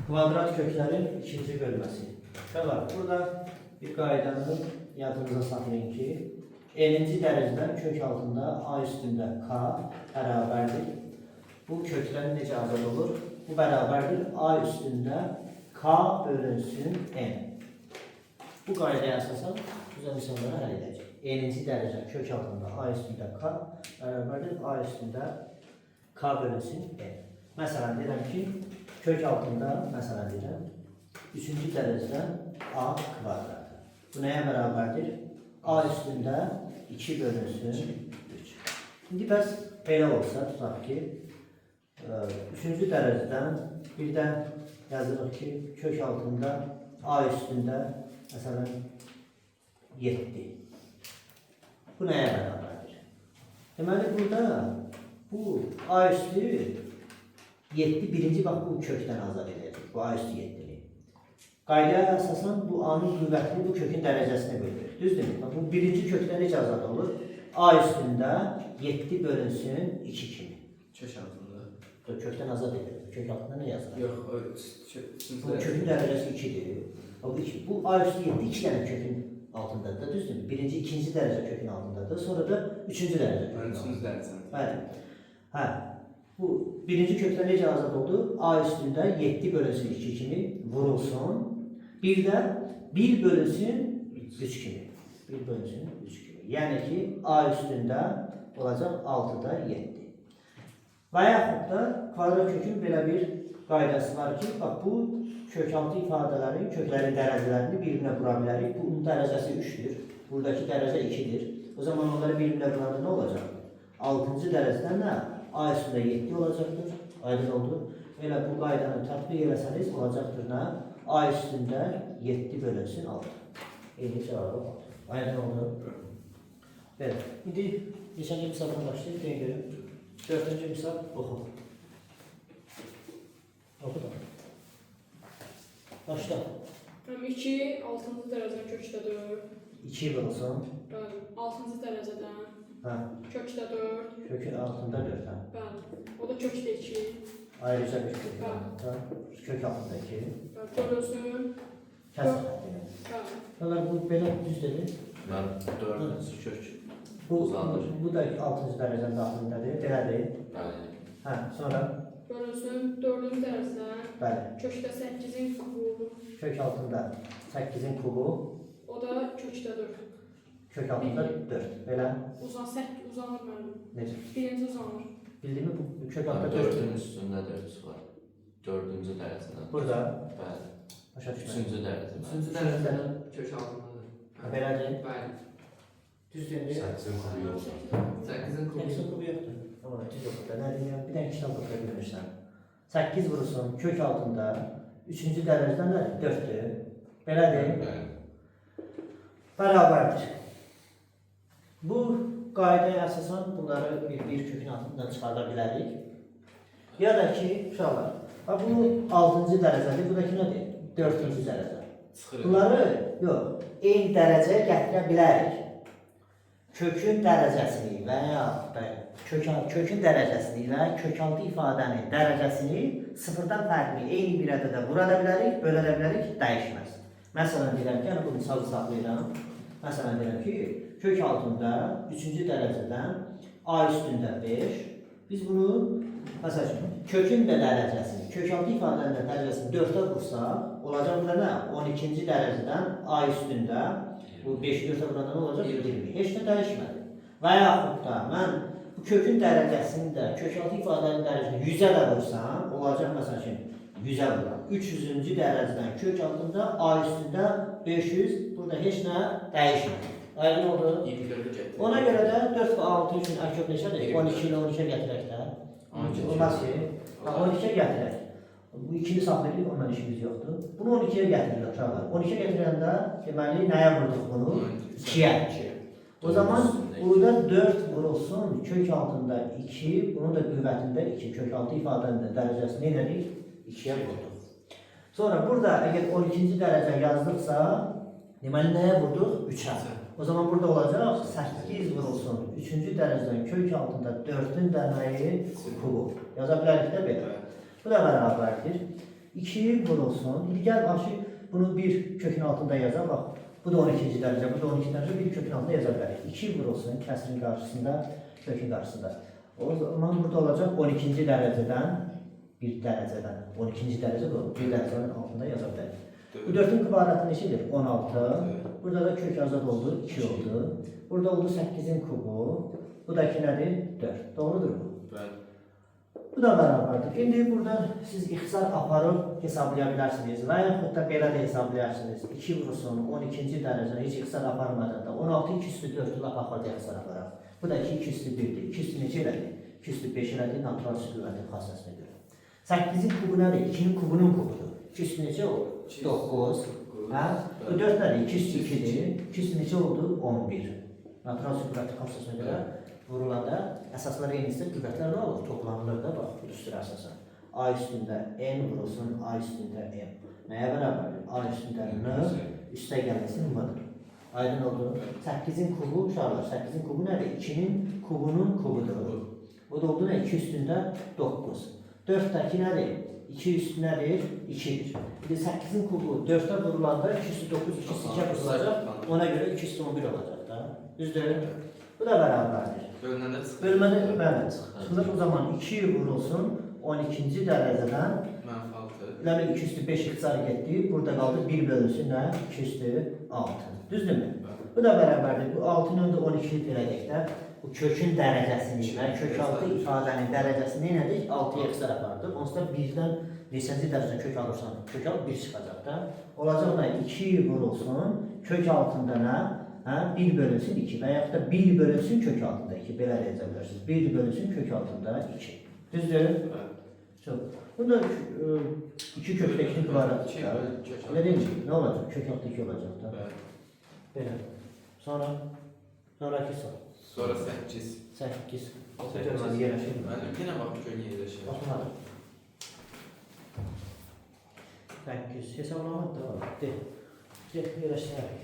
Kvadrat köklerin ikinci bölmesi. Uşaqlar, burada bir qaydanı yadınıza saxlayın ki, n'inci dərəcədən kök altında a üstündə k bərabərdir. Bu köklər necə azad olur? Bu bərabərdir a üstündə k bölünsün n. Bu qaydaya əsasən güzel misalları həll edəcək. N'inci dərəcə kök altında a üstündə k bərabərdir a üstündə k bölünsün n. Məsələn, deyirəm ki, kök altında, məsələn deyirəm, 3-cü dərəcədən a kvadratı. Bu nəyə bərabərdir? A üstündə 2 bölünsün 3. İndi bəs belə olsa, tutaq ki, 3-cü dərəcədən birdən yazırıq ki, kök altında a üstündə, məsələn, 7. Bu nəyə bərabərdir? Deməli, burada bu a üstü 7 birinci bax bu kökdən azad edəcək. Bu a üstü 7'ni. Qaydaya əsasən bu a-nın qüvvətini bu kökün dərəcəsinə bölür. Düzdür? Bu birinci kökdən necə azad olur? A üstündə 7 bölünsün 2 kimi. Kök altında. Kökdən azad edir. Kök altında ne yazılır? Yox, Bu kökün dərəcəsi 2'dir. Bu a üstü 7 2 dənə kökün altındadır. Düzdür? Birinci, ikinci dərəcə kökün altındadır. Sonra da üçüncü dərəcə kökün altındadır. Üçüncü dərəcə. Bəli. Hə. Bu birinci kökdən necə azad oldu? A üstündə 7 bölünsün 2 kimi vurulsun. Bir də 1 bölünsün 3 kimi. 1 bölünsün 3 kimi. Yəni ki, A üstündə olacaq 6'da 7. Və yaxud da kvadrat kökün belə bir qaydası var ki, bax bu kökaltı ifadələrin, köklərin dərəcələrini bir-birinə vura bilərik. Bunun dərəcəsi 3'dür. Buradakı dərəcə 2'dir. O zaman onları bir-birinə vuranda nə olacaq? 6-cı dərəcədən nə? A üstündə 7 olacaqdır. Aydın oldu. Elə bu qaydanı tətbiq eləsəniz olacaqdır nə? A üstündə 7 bölünsün 6. Eyni cavabı var. Aydın oldu. Belə. İndi neçənci misaldan başlayıb deyin görüm. 4-cü misal oxu. Oxu da. Başla. 2 6-cı dərəcədən kökdə 4. 2 vurulsun. Bəli. 6-cı dərəcədən Hə. kökdə 4. Kökün altında 4 hə. Bəli. O da kökdə 2. Ayrıca bir kök altında. Kök altında 2. Bəli. Bölünsün. Kəsr xəttini. Bəli. Onlar bu belə düz dedi. Mən 4-cü kök Bu uzanır. bu da 6-cı dərəcənin daxilindədir. Belədir. Bəli. Hə, sonra Bölünsün 4-cü dərəcədən bəli. kökdə 8-in kubu. Kök altında 8'in kubu, O da kökdə 4. kök altında 4. Belə Uzanır müəllim. necə? Birinci uzanır. Bildinmi bu kök altında 4. 4'ün üstündə 4 var. 4-cü dərəcədən. Burada Bəli. başa düşmək. 3-cü dərəcədən. Üçüncü dərəcədən kök altındadır. Belədir. Bəli. Düzdür. 8'in kubu yoxdur. 8-in kubu. Hepsi kubu yoxdur. Amma düz yoxdur. Nə deyirəm? Bir dənə kitab oxuya bilmirsən. 8 vurursun kök altında 3-cü dərəcədən də 4'dür. Belədir. Bəli. Bərabərdir. Bu qaydaya əsasən bunları bir kökün altından çıxarda bilərik. Ya da ki, uşaqlar, bu 6-cı dərəcədir, bu da ki nədir? 4-cü dərəcə. Çıxır. Bunları yox, eyni dərəcəyə gətirə bilərik. Kökün dərəcəsini və ya kökün dərəcəsini və kökaltı ifadənin dərəcəsini sıfırdan fərqli eyni bir ədədə vura da bilərik, bölə də bilərik, dəyişməz. Məsələn deyirəm ki, bu misalı saxlayıram. Məsələn deyirəm ki, kök altında 3-cü dərəcədən A üstündə 5. Biz bunu, məsələn, kökün də dərəcəsini, kökaltı ifadənin də dərəcəsini 4'ə vursaq, olacaq burada nə? 12-ci dərəcədən A üstündə, bu 5 4'ə vuranda nə olacaq? 20. Heç nə dəyişmədi. Və yaxud da mən bu kökün dərəcəsini də, kökaltı ifadənin dərəcəsini 100'ə də vursam, olacaq məsələn ki, 100'ə vuram. 300-cü dərəcədən kök altında A üstündə 500, burada heç nə dəyişmədi. Aydın oldu. 24'ü gətir. Ona görə də 4 və 6 üçün əkök neçədir? 12 ilə 12'ə gətirək də. 12. Olmaz ki, 12'ə gətirək. Bu ikini saxlayırıq, ondan işimiz yoxdur. Bunu 12'ə gətiririk uşaqlar. 12'ə gətirəndə deməli nəyə vurduq bunu? 2'yə. O zaman burada 4 vurulsun, kök altında 2, bunun da qüvvətində 2, kök altı ifadənin də dərəcəsini elədik? 2'yə vurduq. Sonra burada əgər 12-ci dərəcə yazdıqsa, deməli nəyə vurduq? 3'ə. O zaman burada olacaq 8 vurulsun, 3-cü dərəcədən kök altında 4'ün dərməyi kubu. Yaza bilərik də belə. Bu da bərabərdir. 2 vurulsun. İndi gəl başı bunu bir kökün altında yazaq. Bax, bu da 12-ci dərəcə, bu da 12-ci dərəcə bir kökün altında yaza bilərik. 2 vurulsun kəsrin qarşısında, kökün qarşısında. O zaman burada olacaq 12-ci dərəcədən bir dərəcədən 12-ci dərəcə bu bir dərəcənin altında yaza bilərik. Bu 4-ün kvadratı neçədir? 16. Burada da kök azad oldu, 2 oldu. Burada oldu 8-in kubu. Bu da ki nədir? 4. Doğrudur mu? Bəli. Bu da bərabərdir. İndi burada siz ixtisar aparıb hesablaya bilərsiniz və yaxud da belə də hesablayarsınız. 2 vurulsun 12-ci dərəcədə heç ixtisar aparmadan da 16 2 üstü 4-ü lap axırda ixtisar aparaq. Bu da 2 üstü 1-dir. 2 üstü neçə elədi? 2 üstü 5 elədi natural qüvvətin xassəsinə görə. 8-in kubu nədir? 2-nin kubunun kubudur. 2 üstü neçə olur? 9. Hə? Bu 4 nədir? 2 üstü 2-dir. 2 üstü neçə oldu? 11. Natural qüvvətin xassəsinə görə vurulanda əsaslar eynisə qüvvətlər nə olur? Toplanılır da bax, bu üstü əsasən. A üstündə n vurulsun, A üstündə m. Nəyə bərabərdir? A üstündə n, üstə gəlməsi n-dir. Aydın oldu. 8-in kubu, uşaqlar, 8-in kubu nədir? 2-nin kubunun kubudur. Bu da oldu nə? 2 üstündə 9. 4-dəki nədir? 2 üstü nədir? 2-dir. Bir 8-in kubu 4-də vurulanda 2 üstü 9, 2 üstü 2 vurulacaq. Ona görə 2 üstü 11 olacaq da. Düzdür? Bu da bərabərdir. Bölünəndə çıxır. Bölmədə bəli çıxılır. O zaman 2 vurulsun 12-ci dərəcədən -6. Demək 2 üstü 5 ixtisarı getdi. Burada qaldı 1 bölünsün nə? 2 üstü 6. Düzdürmü? Bu da bərabərdir. Bu 6-nın önündə 12 verəcək də. Bu kökün dərəcəsini və kök altı ifadənin dərəcəsini nədir? 6-ya ixtisar apardıq. Onsuz da 1-dən neçənci dərəcədən kök alırsan, kök alıb 1 çıxacaq da. Olacaq da 2 vurulsun kök altında nə? Hə, 1 bölünsün 2 və yaxud da 1 bölünsün kök altında 2. Belə də yazə bilərsiniz. 1 bölünsün kök altında 2. Düzdür? Çox. Bunda 2 kökdəkini kvadrat çıxar. Elə deyil mi? Nə olacaq? Kök altında 2 olacaq da. Belə. Sonraki soru. Sonra 8. 8. Oturmadı yerləşir mi? Mənim yenə bax gör yerləşir. Oturmadı. 8. Hesablamadı da var. De. Yerləşdirək.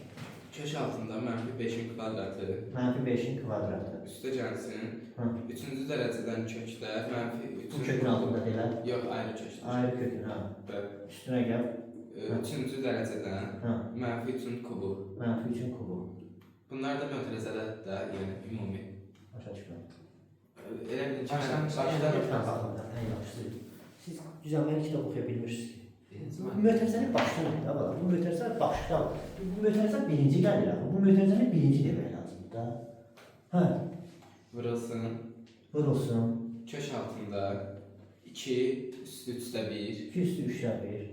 Kök altında -5-in kvadratı. -5-in kvadratı. Üstə gəlsin. Hı. 3-cü dərəcədən kökdə Bu kökün altında deyilə. Yox, ayrı kökdə. Ayrı kökün, ha. Bəli. Üstünə gəl. 3-cü dərəcədən Ha. -3-ün kubu. -3-ün kubu. Bunlar da mötərizələr də, yəni ümumi. Başa düşmürəm. Elə bilin ki, Başdan- Lütfən baxın da, ən yaxşısı. Siz düzəlməni kitab oxuya bilmirsiniz ki. Mötərizəni başdan oxuyun da, bala. Bu mötərizə başdan. Bu mötərizə birinci gəlir axı. Bu mötərizəni birinci demək lazımdır da. Hə, Vurulsun. vurulsun. Kök altında 2 üstü 3-də 1. 2 üstü 3'də 1.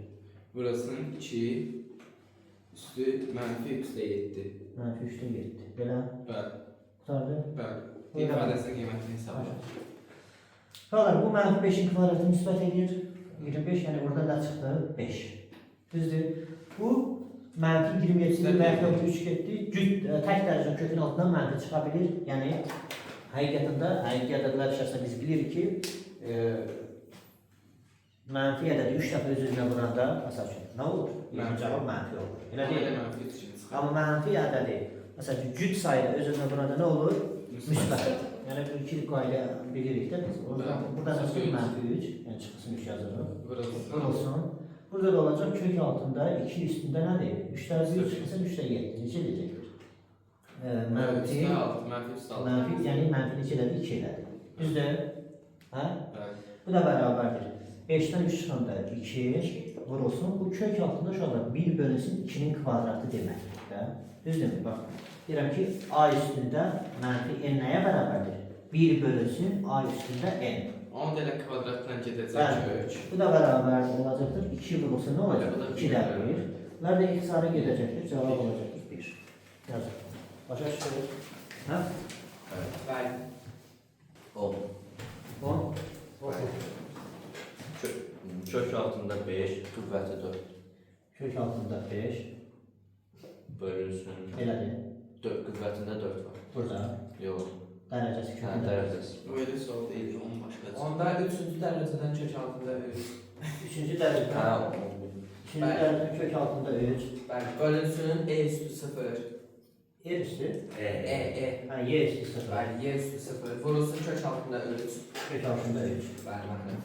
Vurulsun 2 üstü -3-də 7. -3'də 7. Belə. Bəli. Qutardı. Bəli. Buyurun. İfadəsinin qiymətini hesabla. Qalar, bu -5-in kvadratını müsbət edir. 25, yəni burada nə çıxdı? 5. Düzdür. Bu -27-ci və yaxud da 3 getdi. Tək dərəcə kökün altından mənfi çıxa bilir. Yəni həqiqi ədədlər içərisində biz bilirik ki, mənfi ədədi 3 dəfə öz-özünə vuranda məsəl üçün nə olur? Cavab mənfi olur. Elə deyil. Amma mənfi ədədi məsəl üçün cüt sayıda öz-özünə vuranda nə olur? Müsbət. Yəni bu iki qayda bilirik də biz. Burada da -3, yəni çıxsın 3 yazırıq. Vurulsun. Burada da olacaq kök altında 2 üstündə nədir? 3-də 1 çıxsa 3-də 7. Necə edəcəkdir? Mənfi, yəni mənfi neçə elədi? 2 elədi. Düzdür? Hə? Bu da bərabərdir. 5-dən 3 çıxanda 2 vurulsun. Bu kök altında uşaqlar 1 bölünsün 2-nin kvadratı deməkdir də. Düzdürmü? Bax. Deyirəm ki, A üstündə mənfi n nəyə bərabərdir? 1 bölünsün A üstündə n. Onu da elə kvadratdan gedəcək kök. Bu da bərabər olacaqdır. 2 vurulsun nə olacaq? 2-də 1. Bunlar da ixtisara gedəcəkdir. Cavab olacaqdır 1. Yazıq. Başa düşürük. Hə? Bəli. 10. 10. Kök altında 5, qüvvəti 4. Kök altında 5. Bölünsün. Elədir. Qüvvətində 4 var. Burada. Yox. Dərəcəsi Hə, kökündə. dərəcəsi. Öyle sual deyil, onun başqa. Onda 3-cü dərəcədən kök altında 3. 3-cü dərəcədə. Hə, 3-cü dərəcədə kök altında 3. Bəli. Bölünsün E üstü 0. R üstü. E. Ha, Y üstü 0. Bəli, y üstü 0. Vurulsun kök altında 3. Kök altında 3. Bəli, mənim.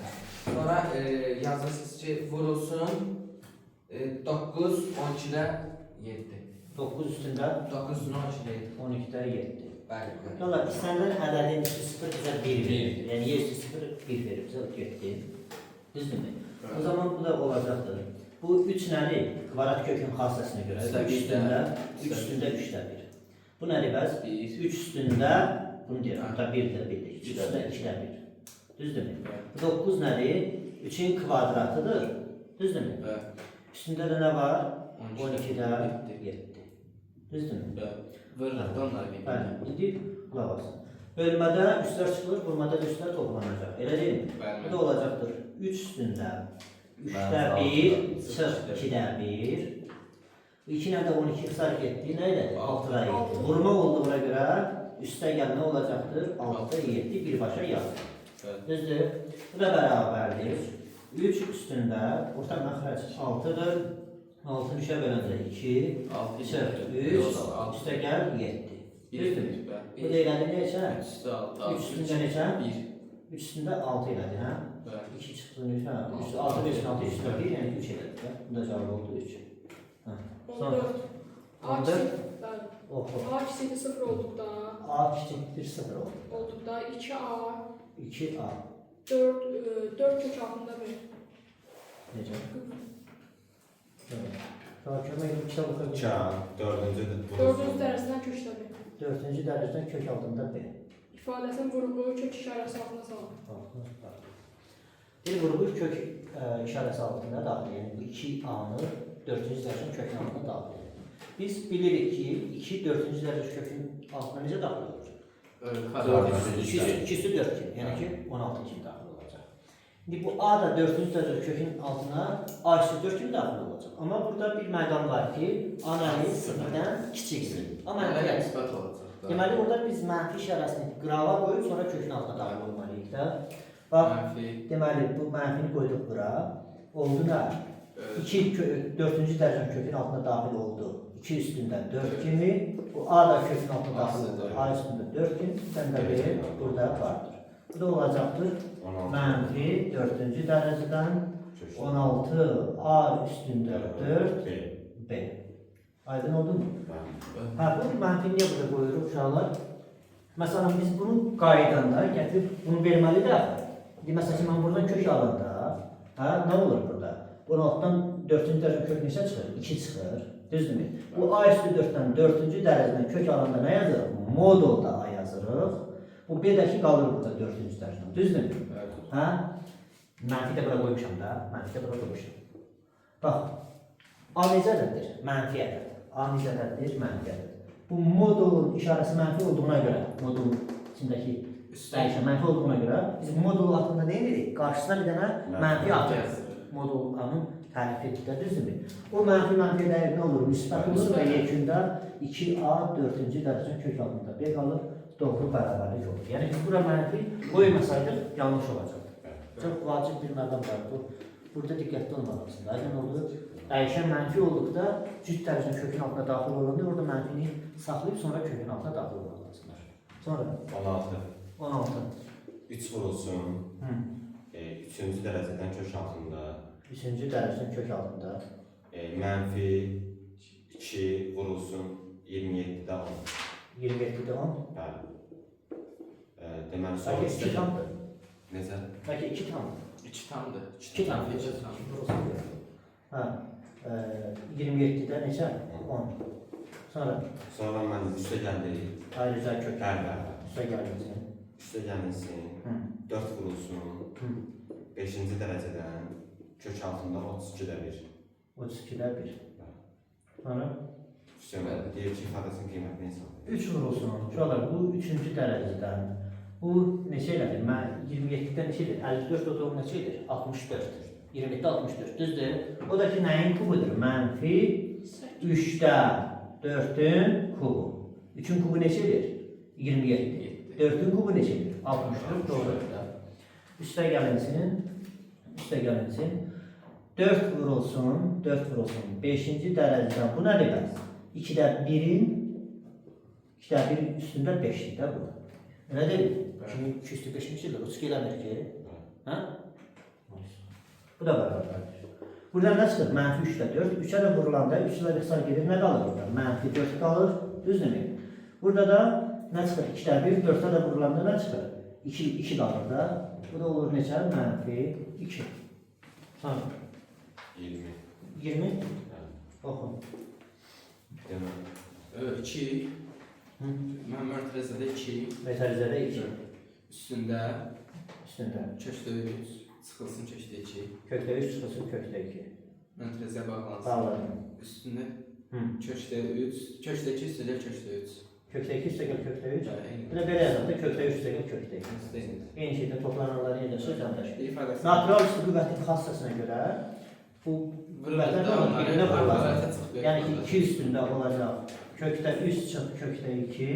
Sonra yazırsınız ki, vurulsun 9, 12-də 7. 9 üstündə 9 12-də 7. 12'də 7. Bəli, bəli. Yola istənilən ədədin üstü 0 bizə 1 verir. Yəni Y üstü 0 1 verir bizə 7. Düzdürmü? O zaman bu da olacaqdır. Bu 3 nədir? Kvadrat kökün xassəsinə görə. Üç üstündə 3'də 1. Bu nədir bəs? 3 üstündə, bunu deyirəm, burada 1'də 1'dir. 3 üstündə 2'də 1. Düzdürmü? 9 nədir? 3'ün kvadratıdır. Düzdürmü? Üstündə də nə var? 12'də 7. Düzdürmü? Vırıldı onlar bir. Bəli, indi qulaq asın. Bölmədə üstlər çıxılır, vurmada da üstlər toplanacaq. Elə deyilmi? Bu da olacaqdır. 3 üstündə 3'də 1, çıx 2'də 1. 2 ilə də 12 xısar getdi. Nə elədi? 6'da 7. Vurma olduğuna görə üstə gəlmə olacaqdır. 6'da 7 birbaşa yazılır. Düzdür? Bu da bərabərdir. 3 üstündə orta məxrəc 6'dır. 6 3'ə böləndə 2, çıx 3, üstə gəl 7. Düzdür? Bu da elədi neçə? 3 üstündə neçə? 3 üstündə 6 elədi, hə? 2 çıxdı neçə? 6 5 6 üstündə 1, yəni 3 elədi. Bu da cavab oldu 3. 14. A 14. kiçik, bəli. Oxu. A kiçikdir 0 olduqda, A kiçikdir 0 oldu. olduqda 2A 2A. 4 kök altında 1. Necə? Daha kömək edin, kitab oxuyun. 4-cü dərəcədən kökdə 1. 4-cü dərəcədən kök altında B. İfadəsinin vurğu kök işarəsi altında salın. Bir vurğu kök işarəsi altında daxil, yəni bu 2A-nı 4-cü dərəcənin kökün altına daxil edir. Biz bilirik ki, 2 4-cü dərəcə kökün altına necə daxil olur? 2'si 4 kimi, yəni ki 16 kimi daxil olacaq. İndi bu A da 4-cü dərəcə kökün altına A üstü 4 kimi daxil olacaq. Amma burada bir məqam var ki, A nəyi 0-dən kiçikdir. Amma mənfi olacaq. Deməli, orada biz mənfi işarəsini qırava qoyub, sonra kökün altına daxil olmalıyıq da. Bax, deməli, bu mənfini qoyduq bura. Oldu da 2 4-cü dərəcənin kökün altına daxil oldu. 2 üstündə 4 kimi. Bu A da kökün altına daxil oldu. A üstündə 4 kimi. Sən də bir burada vardır. Bu da olacaqdır. Mənfi 4-cü dərəcədən 16 A üstündə 4 B. Aydın oldu mu? Hə, bu mənfi niyə burada qoyuruq uşaqlar? Məsələn, biz bunu qaydanda gətirib bunu verməli də. Məsələn ki, mən buradan kök alanda, nə olur burada? Bunun altdan 4-cü dərəcə kök neçə çıxır? 2 çıxır. Düzdürmü? Bu A üstü 4-dən 4-cü dərəcədən kök alanda nə yazırıq? Modulda A yazırıq. Bu B-dəki qalır burada 4-cü dərəcədən. Düzdürmü? Hə? Mənfi də bura qoymuşam da. Mənfi də bura qoymuşam. Bax, A necə ədəddir? Mənfi ədəd. A necə ədəddir? Mənfi ədəd. Bu modulun işarəsi mənfi olduğuna görə, modulun içindəki dəyişən mənfi olduğuna görə biz modul altında nə edirik? Qarşısına bir dənə mənfi atırıq. Modul A-nın tərifi də düzdürmü? O mənfi dəyər nə olur? Müsbət olur və yekunda 2A 4-cü dərəcənin kök altında B qalır, doğru bərabərlik olur. Yəni biz bura mənfi qoymasaydıq yanlış olacaqdı. Çox vacib bir məqam var bu. Burada diqqətli olmalısınız. Aydın oldu. Dəyişən mənfi olduqda cüt dərəcənin kökün altına daxil olanda orada mənfini saxlayıb sonra kökün altına daxil olmalısınız. Sonra 16. 3 vurulsun. 3-cü dərəcədən kök altında. 3-cü dərəcənin kök altında. Mənfi 2 vurulsun 27-də 10. 27-də 10. Bəli. Deməli, Bəlkə 2 tamdır. Necə? Bəlkə 2 tamdır. 2 tamdır. 2 tamdır. Hə. 27-də neçə? 10. Sonra mən üstə gəldik. ayrıca kök. Bəli. Üstə gəlinsin. Üstə gəlmişsin. 4 vurulsun. 5-ci dərəcədən kök altında 32-də 1. 32-də 1. Sonra Deyir ki, ifadəsinin qiymətini hesab. 3 vurulsun. Uşaqlar, bu 3-cü dərəcədən. Bu neçə elədir? Mən 27-dən neçədir? 54 o doğru neçədir? 64. 27 64. Düzdür? O da ki, nəyin kubudur? Mənfi 3-də 4-ün kubu. 3-ün kubu neçədir? 27. 4-ün kubu neçədir? 64. Doğrudur da. Üstə gəlinsin. 4 vurulsun. 5-ci dərəcədən bu nədir bəs? 2-də 1-in 2'də 1 üstündə 5'lik də bu. Öyle değil mi? Evet. Şimdi 2 üstü 5'lik şeydir. O çıkılamır ki. Evet. Ha? Bu da beraberdir. Buradan ne çıkır? Mənfi 3'də 4. 3'e de vurulanda 3 ile kısa gelir. Ne kalır orada? Mənfi 4 kalır. Düz mü? Burada da ne çıkır? 2'də 1. 4'e de vurulanda ne çıkır? 2 kalır da. Bu da olur neçə? Mənfi 2. Sonra 20. 20. Evet. Oxu. Demek. 2. Hı. Mən mərtəzədə 2. Metalizede 2. Üstündə Üstündə. köşdə 3. Çıxılsın köşdə 2. Kökdə 3 çıxılsın kökdə 2. Mərtəzəyə bağlansın. Bağladım. Üstündə Hı. köşdə 3. Köşdə 2 üstəgəl köşdə 3. Kökdə 2 üstəgəl kökdə 3. Yəni, Bir də belə yazaq da kökdə 3 üstəgəl kökdə 2. eyni. Eyni şeydə toplananlar necə sözləndəş. İfadəsi. Natural üstü qüvvətin xassasına görə bu qüvvətlər birinə vurulacaq. Yəni ki 2 üstündə olacaq. Kökdə 3 çıx kökdə 2.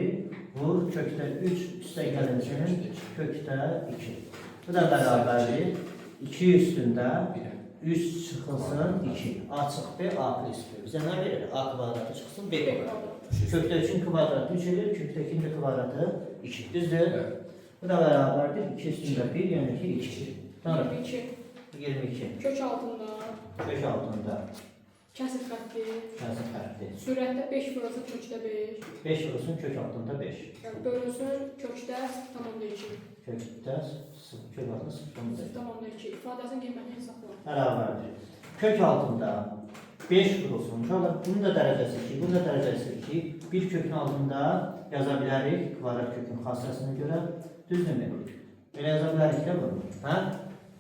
Vur kökdə 3 üstəgəlincinin kökdə 2. Bu da bərabərdir. 2 üstündə 3 çıxılsın 2. A çıx B, A plus B. Bizə nə verir? A kvadratı çıxsın B kvadratı. Kökdə 3'ün kvadratı 3 edir, kökdə 2'nin də kvadratı 2. Düzdür? Evet. Bu da bərabərdir. 2 üstündə 1, yəni ki 2. Sonra 22. 22. Kök altında. Kök altında Kəsir xətti. yazı fərqli. Sürətdə 5 vurulsun kökdə 5. 5 vurulsun kök altında 5. Yəni bölünsün kökdə tamamda 2. Kökdə kök altında 0. Tamamda 2. İfadəsinin qiymətini hesabla. Bərabərdir. Kök altında 5 vurulsun. Uşaqlar bunun da dərəcəsi 2, bunun da dərəcəsi 2. Bir kökün altında yaza bilərik kvadrat kökün xassasına görə. Düzdürmü? Belə yaza bilərik də bunu. Hə?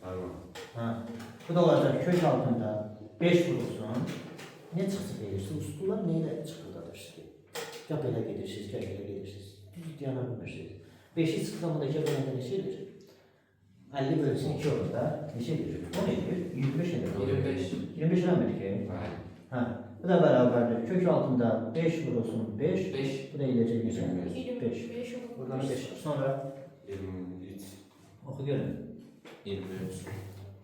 Tamam. Hə. Bu da olacaq kök altında 5 vurulsun. Ne çıxsı verirsiniz? Ustular neyle çıxırdadırsınız ki? Ya belə gedirsiniz, ya belə gedirsiniz. Düz yana bilmirsiniz. 5'i çıxdamındakı böləndə neçədir? 50 bölünsün 2 olur da. Neçədir? 10 edir. 25 edir. 25. 25 eləmir ki. Evet. Hə. Bu da bərabərdir. Kök altında 5 vurulsun 5. 5. Bu da eləcək necə? 25 5. olur. Buradan 5. Sonra 23. oxu görün. 23.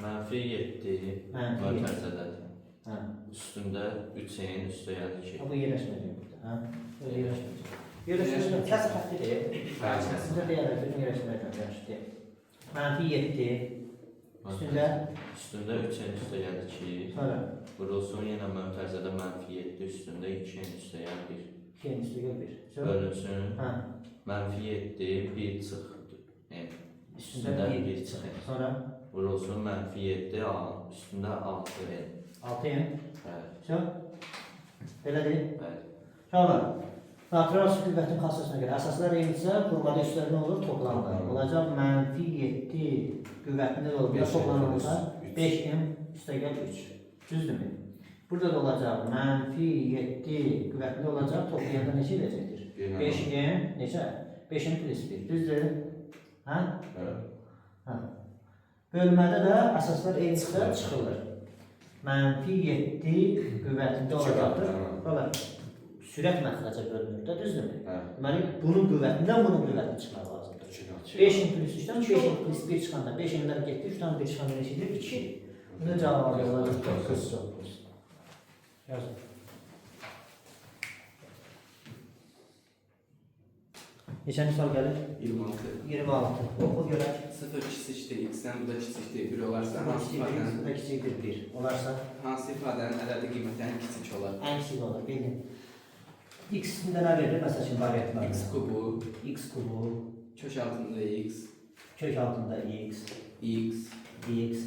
Mənfi 7 Mənfi mərtəzədədir. Hə. Üstündə 3'in üstə yəni 2. Ha, bu yerləşməyəcək burada. Hə? Böyle yerləşməyəcək. Yerləşməyəcək. Kəs xəttidir. Sizə deyərək bir yerləşməyəcək. Yaxşı. Mənfi 7. Üstündə Üstündə 3'in üstə yəni 2. sonra Vurulsun yenə mərtəzədə mənfi 7 üstündə 2'in üstə yəni 1. 2'nin üstü gör 1. Bölünsün Hə. mənfi 7 1 çıx. Yəni Üstündə 1 1 çıxır. Sonra Vurulsun mənfi 7 üstündə 6 yəni. 6 yen. Bəli, Şu. Belədir. bəli. Şalvar. Natural qüvvətin xassasına görə əsaslar eynisə, qurmada üstlər nə olur? Toplanır. Olacaq mənfi 7 qüvvətində olur. Ya toplanırsa 5m üstəgəl 3. Düzdürmü? Burada da olacaq mənfi 7 qüvvətində olacaq. Toplayanda neçə edəcəkdir? 5m neçə? 5m plus 1. Düzdür? Hə? Evet. Hə. Bölmədə də əsaslar eynisə çıxılır. Mənfi 7 qüvvətində olacaqdır. Baba, sürət məxrəcə bölünür də, düzdürmü? Evet. Deməli, bunun qüvvətindən bunun qüvvəti çıxmaq lazımdır. 5'in plus 3'ten 5'in plus 1 çıxanda 5'indən getdi, 3'dan 1 çıxanda neçədir? 2. Bunun cavabı olacaq 49. Yazın. Neçənci sual gəlir? 26. 26. Oxu görək. 0 kiçikdir, x-dən bu da kiçikdir, 1 olarsa hansı Kiçikdir, ifadənin bu da kiçikdir 1. Olarsa hansı ifadənin ədədi qiymətindən kiçik olar? ən kiçik olur, bilin. X-də nə verir? Məsəl üçün variantlar. X kubu, X kubu, kök altında x, kök altında X, x, X,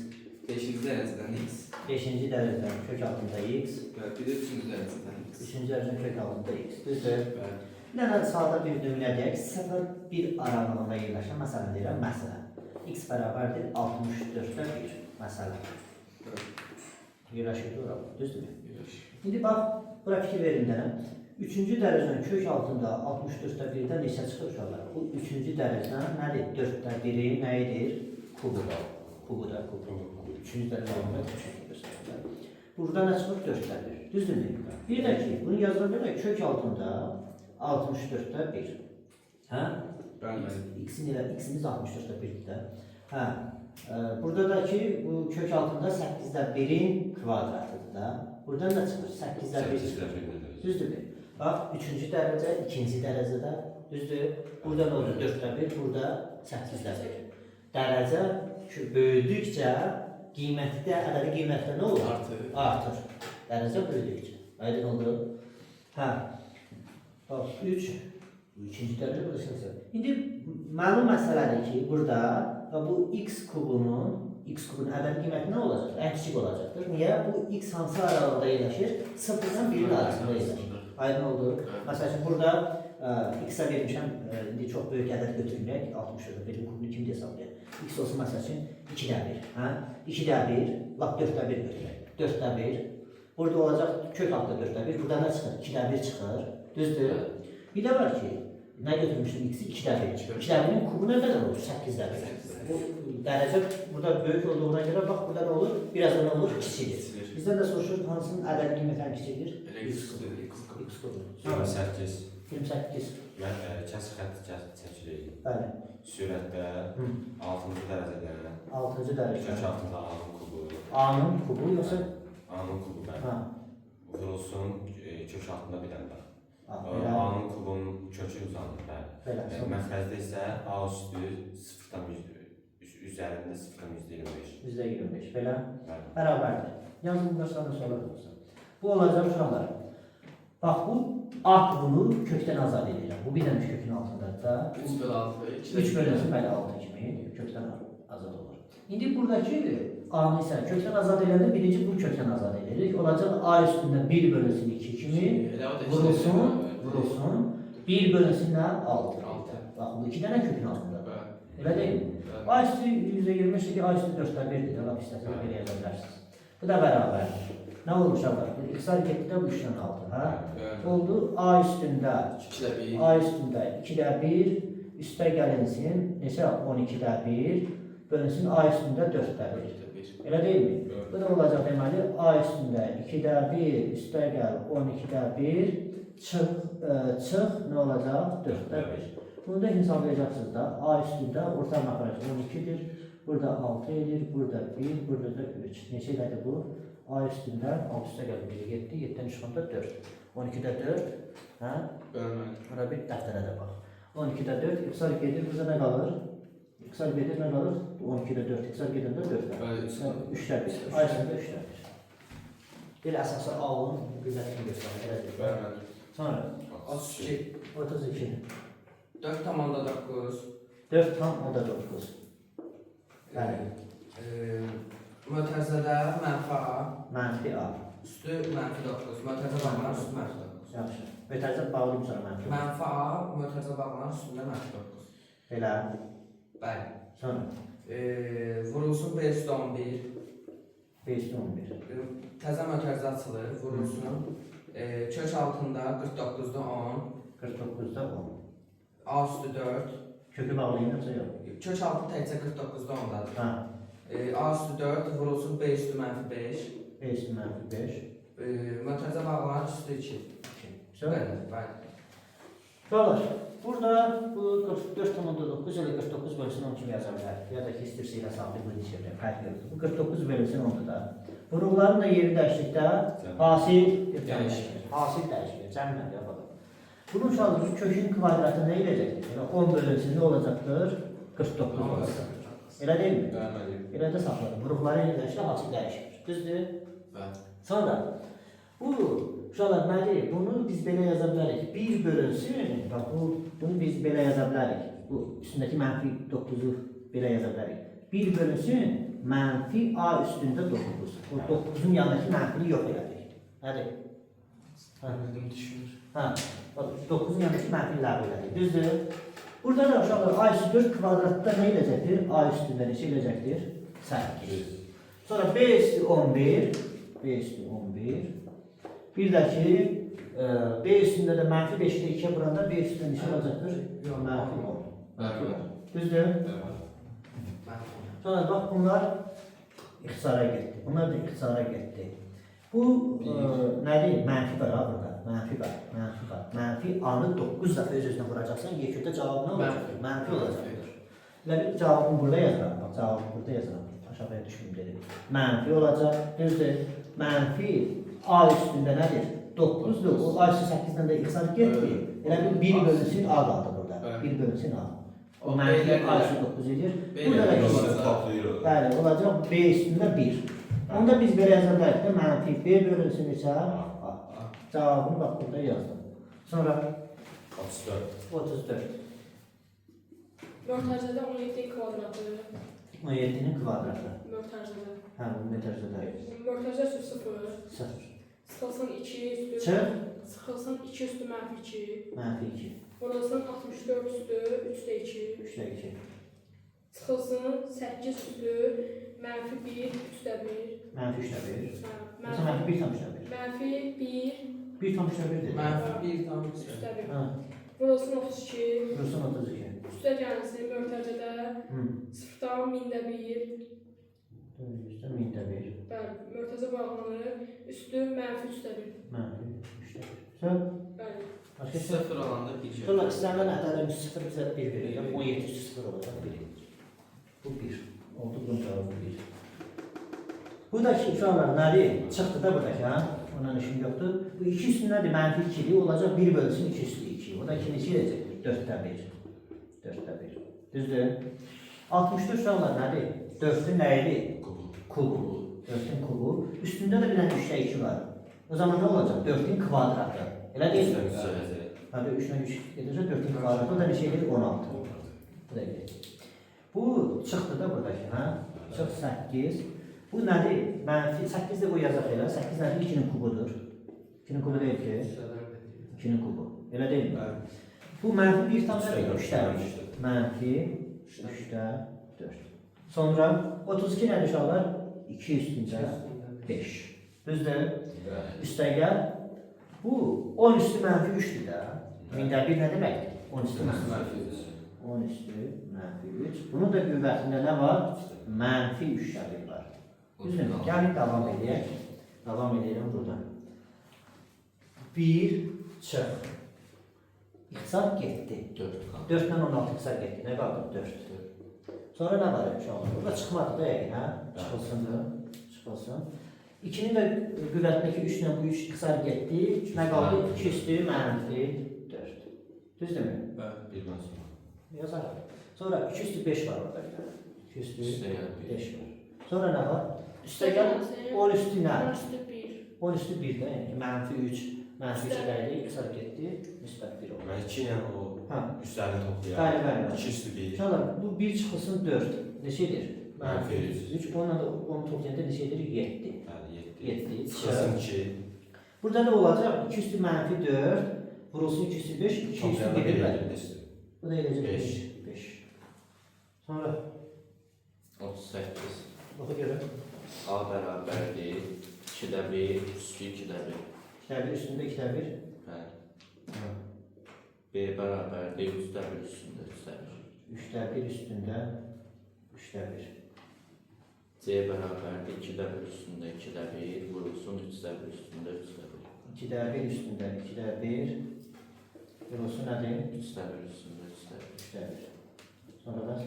5-ci dərəcədən x 5-ci dərəcədən kök altında X, və bir də 3-cü dərəcədən x. 3-cü dərəcədən kök altında X. Düzdür? Bəli. Bir dənə sadə bir nümunə deyək, 0-1 aralığında yerləşən, məsələn deyirəm, məsələn, X bərabərdir 64-də 1, məsələn. Yerləşir, doğru, düzdürmü? İndi bax, bura fikir verin dənə. 3-cü dərəcədən kök altında 64-də 1-də neçə çıxır uşaqlar? Bu 3-cü dərəcədən nədir? 4-də 1-i nə edir? Kubuda. Kubuda, kubu. 3-cü dərəcədən küçükdür. Burada nə çıxır? 4-də 1. Düzdürmü? Bir də ki, bunu yazılır da kök altında 64'də 1. Hə? Bəli. X'imiz 64'də 1-dir də. Hə. Burada da ki, bu kök altında 8'də 1'in kvadratıdır da. Buradan da çıxır 8'də 1 çıxır. Düzdürmü? Bax, 3-cü dərəcə, 2-ci dərəcədə, düzdür? Burada nə olur? 4-də 1, burada 8-də 1. Dərəcə böyüdükcə qiymətdə, ədədi qiymətdə nə olur? Artır. Dərəcə böyüdükcə. Aydın oldu? Hə. Bax, 3, bu 2-ci dərəcə, burada 8-də. İndi məlum məsələdir ki, burada bu x kubunun ədədi qiyməti nə olacaq? Ən kiçik olacaqdır. Niyə? Bu x hansı aralıqda yerləşir? 0-dan 1-in arasında yerləşir. Aydın oldu. Məsəl üçün, burada x-ə vermişəm, indi çox böyük ədəd götürməyək, 60-da 1-in kubunu kim hesablayaq? X olsun, məsəl üçün, 2-də 1. 2-də 1, lap 4-də 1 götürək. 4-də 1, burada olacaq kök altda 4-də 1, burada nə çıxır? 2-də 1 çıxır, düzdür? Bir də var ki, nə götürmüşdüm x-i? 2-də 1. 2-də 1-in kubu nə qədər olur? 8-də 1. Bu dərəcə burada böyük olduğuna görə, bax, burada nə olur? Biraz da nə olur? Kiçilir. Bizdən də soruşur, hansının ədəd qiymətən kiçilir? X kubu. 28. 28. Kəsr xətti çəkilir. Bəli. Sürətdə 6-cı dərəcədə 6-cı dərəcə. kök altında A-nın kubu. A-nın kubu yoxsa? A-nın kubu bəli. Ha. Vurulsun kök altında bir dənə. Belə. A-nın kubun kökü uzanır bəli. Belə. Məxrəcdə isə A üstü 0-dan üzərində 0.25. %25. Belə. Bəli. Bərabərdir. Yalnız bunlar sana sorular olursa. Bu olacaq uşaqlar. Bax, bu A kubunu kökdən azad edirəm. Bu bir dənə kökün altındadır da. 3 bölü 6. 3 bölünsün bəli 6 kimi kökdən azad olur. İndi buradakı A-nı isə kökdən azad edəndə birinci bu kökdən azad edirik. Olacaq A üstündə 1 bölünsün 2 kimi vurulsun. 1 bölünsün nə? 6. Bax, bu 2 dənə kökün altındadır. Elə deyil mi? A üstü %25 ki, A üstü 4'də 1'dir. Allah istəsəniz belə yaza bilərsiniz. Bu da bərabərdir. Nə olmuş Allah? İqtisar getdi də bu 3'dən 6. Ha? Oldu A üstündə 2'də 1 üstə gəlinsin. Neçə? 12'də 1 bölünsün A üstündə 4'də 1. Elə deyil mi? Bu da olacaq deməli A üstündə 2'də 1 üstə gəl 12'də 1 çıx nə olacaq? 4'də 1. Bunu da hesablayacaqsınız da. A üstündə orta məxrəc 12'dir. Burada 6 edir. Burada 1. Burada da 3. Neçə elədi bu? A üstündə 6 üstə gəldi. 7. 7'dən çıxanda 4. 12'də 4. Hə? Bura bir dəftərə də bax. 12'də 4. İqtisar gedir. Burada nə qalır? İqtisar gedir nə qalır? 12'də 4. İqtisar gedəndə 4. 3'də 1. A üstündə 3'də 1. Bir əsası A-nın qüvvətini göstərir. Sonra 32. 4 tamamda 9. 4 tam o da 9. Bəli. Mötərizədə mənfi A. Mənfi A. Üstü mənfi 9. Mötərizə bağlanan üstü mənfi 9. Yaxşı. Mötərizə bağlı sonra mənfi. Mənfi A, mötərizə bağlanan üstündə mənfi 9. Belə. Bəli. Sonra. Vurulsun B üstü 11. B üstü 11. Təzə mötərizə açılır. Vurulsun. Kök altında 49'da 10. 49'da 10. A üstü 4. Kökü bağlayın yoksa yok. Kök altı təkcə 49'da 10'dadır. Ha. A üstü 4 vurulsun B üstü mənfi 5. B üstü mənfi 5. Mötərizə bağlanan üstü 2. Sonra. Bəli. Dolar. Burada bu 44.9 ile 49 bölünsün 10 kimi yaza bilər. Ya da ki istirsiyle sabit bu dişirlər. Fərq yoxdur. Bu 49 bölünsün 10'da da. Vurulların da yeri dəyişikdə hasil dəyişir. Hasil dəyişir. Cəmlə yapalım. Bunun uşaqlığı kökün kvadratı nə edəcəkdir? Yəni 10 bölünsün nə olacaqdır? 49 olacaq. Elə deyil mi? Elə də saxladım. Vurulları yeri dəyişir, hasil dəyişir. Düzdür? Sonra bu uşaqlar nədir? Bunu biz belə yaza bilərik. 1 bölünsün, bax bunu biz belə yaza bilərik. Bu üstündəki mənfi 9'u belə yaza bilərik. 1 bölünsün, mənfi A üstündə 9. O 9'un yanındakı mənfini yox elədik. Nədir? Ha, 9'un yanındakı mənfini ləğv elədik. Düzdür? Burada da uşaqlar A üstü 4 kvadratda nə eləcəkdir? A üstündə neçə eləcəkdir? 8. Sonra B üstü 11. B üstü 11. Bir də ki, B üstündə də mənfi 5'də 2'ye vuranda B üstündə neçə olacaqdır? Mənfi 10. Düzdür? Sonra bax bunlar ixtisara getdi. Bunlar da ixtisara getdi. Bu nədir? Mənfi var ha burada. Mənfi var. Mənfi A-nı 9 dəfə öz-özünə vuracaqsan, yekürdə cavabı nə olacaq? Mənfi olacaqdır. Və bir cavabını burada yazıram. Bax, cavabını burada yazıram. Aşağıya düşməyim dedim. Mənfi olacaq. Düzdür? Mənfi A üstündə nədir? 9'dur. O A üstü 8'dən də ixtisar getdi. Elə bir 1 bölünsün A qaldı burada. Evet. 1 bölünsün A. O O mənfi beylər A üstü 9 edir. Beylər Burada da yola ixtisar. çıxır. Toplayır o. Bəli, olacaq B üstündə 1. Onda biz belə yaza bilərik də mənfi B bölünsün isə A. Cavabını bax burada yazdım. Sonra 34. 34. Mörtəzədə 17 kvadratı. 17'nin kvadratı. Mörtəzədə. Hə, bu metrzədə. Mörtəzə üstü 0. 0. Sıxılsın 2 üstü. Çıx. Sıxılsın 2 üstü mənfi 2. Mənfi 2. Vurulsun 64 üstü 3'də 2. 3'də 2. Sıxılsın 8 üstü mənfi 1 3'də 1. Mənfi 3'də 1. Hə, Yoxsa mənfi 1 tam 3'də 1. Mənfi 1 1 tam 3'də 1 dedi. Mənfi 1 tam 3'də 1. Hə, Vurulsun 32. burası 32. Üstə gəlsin mörtəzədə Hı. 0'dan 1000'də 1. 400'də 1000'də 1. Bəli, mörtəzə bağlanır. Üstü mənfi 3'də 1. Mənfi 3'də 1. Sən? Bəli. Başqa şey. 0 olanda bir şey. Sonra istənilən ədədin 0 bizə 1 verir. Yəni 17 üstü 0 olacaq 1 edir. Bu 1. Oldu bunun cavabı 1. Buradakı uşaqlar nədir? Çıxdı da buradakı, ha? Ondan işim yoxdur. Bu 2 üstü nədir? Mənfi 2-dir. Olacaq 1 bölünsün 2 üstü 2. O da 2 neçə edəcək? 4'də 1. 4'də 1. Düzdür? 64 uşaqlar nədir? 4'ün nə idi? Kubu. Kubu. 4'ün kubu. Üstündə də bir dənə 3'də 2 var. O zaman nə olacaq? 4'ün kvadratı. Elə deyil mi? Hadi 3'dən 3 edirsə 4'ün kvadratı. O da neçə edir? 16. Bu da edir. Bu çıxdı da buradakı, hə? Çıx 8. Bu nədir? Mənfi 8 də bu yazaq elə. 8 nədir? 2'nin kubudur. 2'nin kubu deyil ki. 2'nin kubu. Elə deyil mi? Bu mənfi 1 tam nədir? 3'də 3. Mənfi 3'də 4. Sonra 32 nədir uşaqlar? 2 üstündə 5. Düzdür? Üstə gəl. Bu 10 üstü mənfi 3'dür də. 1000'də 1 nə deməkdir? 10 üstü mənfi 3. 10 üstü mənfi 3. Bunun da qüvvətində nə var? Mənfi 3'də 1 var. Düzdür? Gəlin davam edək. Davam edelim buradan. 1 çıx. İxtisar getdi. 4 qaldı. 4'dən 16 ixtisar getdi. Nə qaldı? 4. Sonra nə var uşaqlar? Burada çıxmadı da yəqin, hə? Çıxılsın da. Çıxılsın. 2'nin də qüvvətindəki 3 ilə bu 3 ixtisar getdi. Nə qaldı? 2 üstü mənfi 4. Düzdürmü? Birdən sonra. Yazarıq. Sonra 2 üstü 5 var orada. 2 üstü Üstə gəl 5 var. Sonra nə var? Üstə gəl 10 üstü nə? 10 üstü 1. 10 üstü 1 də, yəni mənfi 3, mənfi 3 gəldi, ixtisar getdi, müsbət 1 oldu. Mən 2 ilə o Hə. üstlərini toplayaq. Bəli, bəli. 2 üstü 1. Uşaqlar, bu 1 çıxılsın 4. Neçədir? Mənfi 3. 3, onunla da onu toplayanda neçədir? 7. Bəli, 7. 7. Çıxılsın 2. Burada nə olacaq? 2 üstü mənfi 4, vurulsun 2 üstü 5, 2 üstü Toplayanda 1 1 bəli. edir. Bu da eləcək 5. 5. Sonra, 38. baxa görək. A bərabərdir. 2-də 1, üstü 2-də 1. 2-də 1 üstündə 2-də 1. Bəli. B bərabərdir. 3-də 1 üstündə 3-də 1. 3-də 1 üstündə 3-də 1. C bərabərdir. 2-də 1 üstündə 2-də 1. Vurulsun 3-də 1 üstündə 3-də 1. 2-də 1 üstündə 2-də 1. Vurulsun nədir? 3-də 1 üstündə 3-də 1. 3-də 1. Sonra da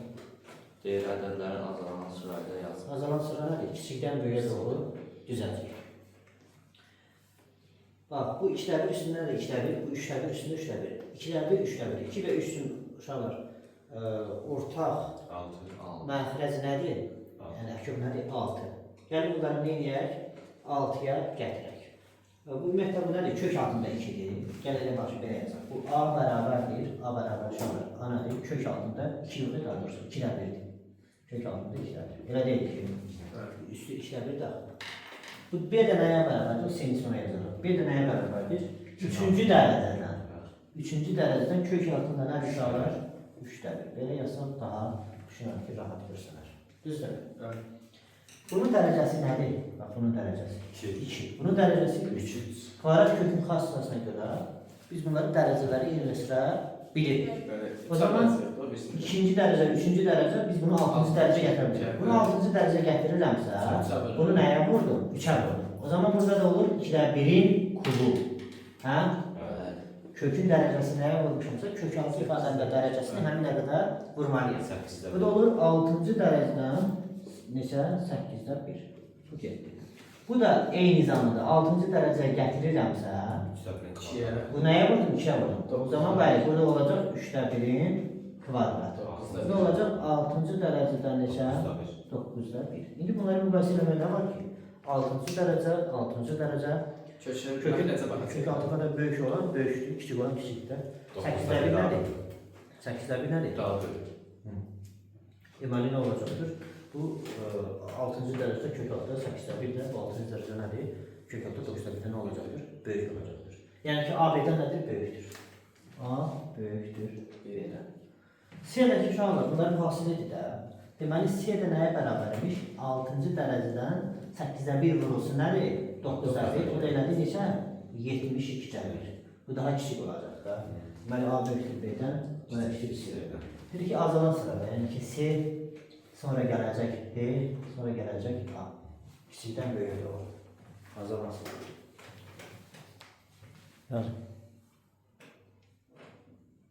Deyir ədədlərin azalan sırayla yazın. azalan sıra nədir? Kiçikdən böyüyə doğru düzəltdik. Bax, bu 2-də 1 üstündə də 2-də 1, bu 3-də 1 üstündə 3-də 1. 2-də 1, 3-də 1. 2 və 3-ün uşaqlar ortaq 6. məxrəc nədir? Yəni əkib nədir? 6. Gəlin bunları nə edək? 6-ya gətirək. Bu ümumiyyətlə bu nədir? Kök altında 2-dir. Gəl elə başı belə yazaq. Bu A bərabərdir. A bərabər uşaqlar. A nədir? Kök altında 2 yoxdur, daha doğrusu 2-də 1-dir. Kök altında 2-də 1. Elə deyil ki. Üstü 2-də 1 daxil. Bu B də nəyə bərabərdir? O senin sona yazılır. B də nəyə bərabərdir? 3-cü dərəcədən. 3-cü dərəcədən kök altında nə uşaqlar? 3-də 1. Belə yazsam daha düşünürəm ki, rahat görsənər. Düzdür? Bunun dərəcəsi nədir? Bax, bunun dərəcəsi 2. Bunun dərəcəsi 3. Kvadrat kökün xassasına görə biz bunları dərəcələri yerləşdirə bilirik. O zaman ikinci dərəcə, üçüncü dərəcə biz bunu 6-cı dərəcə gətirə bilərik. Bunu 6-cı dərəcə gətirirəmsə, bunu nəyə vurdum? 3-ə vurdum. O zaman burada da olur 2-də 1-in kubu. Hə? Kökün dərəcəsi nəyə vurmuşumsa, kök altı ifadəndə dərəcəsini həmin qədər vurmalıyıq. 8-də Bu da olur 6-cı dərəcədən neçə? 8-də 1. Bu getdi. Bu da eyni zamanda 6-cı dərəcəyə gətirirəmsə, 2'ye. bu nəyə vurdum? 2-yə vurdum. O zaman bəli, burada olacaq 3-də 1-in kvadratı. Bu olacaq 6-cı dərəcədən neçə? 9-da 1. İndi bunları müqayisə eləmək nə var ki? 6-cı dərəcə, 6-cı dərəcə Kökü kökü necə baxacaq? kök 6 qədər böyük olan böyükdür, kiçik olan kiçikdir. 8-də 1 nədir? 8-də 1 nədir? Daha böyük. Deməli nə olacaqdır? Bu 6-cı dərəcədə kök 6-da 8-də 1 də, bu 6-cı dərəcə nədir? Kök 6-da 9-da 1 də nə olacaqdır? Böyük olacaqdır. Yəni ki, AB-dən nədir? Böyükdür. A böyükdür B-dən. C-dəki uşaqlar, bunların fasilidir də. Deməli, C-də nəyə bərabərmiş? 6-cı dərəcədən 8-də 1 vurulsun nədir? 9-da 1. O da elədir neçə? 72 gəlir. Bu daha kiçik olacaq da. Deməli, A böyükdür B-dən, buna kiçik C-dən. Dedik ki, azalan sırada, yəni ki, C, sonra gələcək B, sonra gələcək A. Kiçikdən böyük olur. Azalan sırada. Yazın.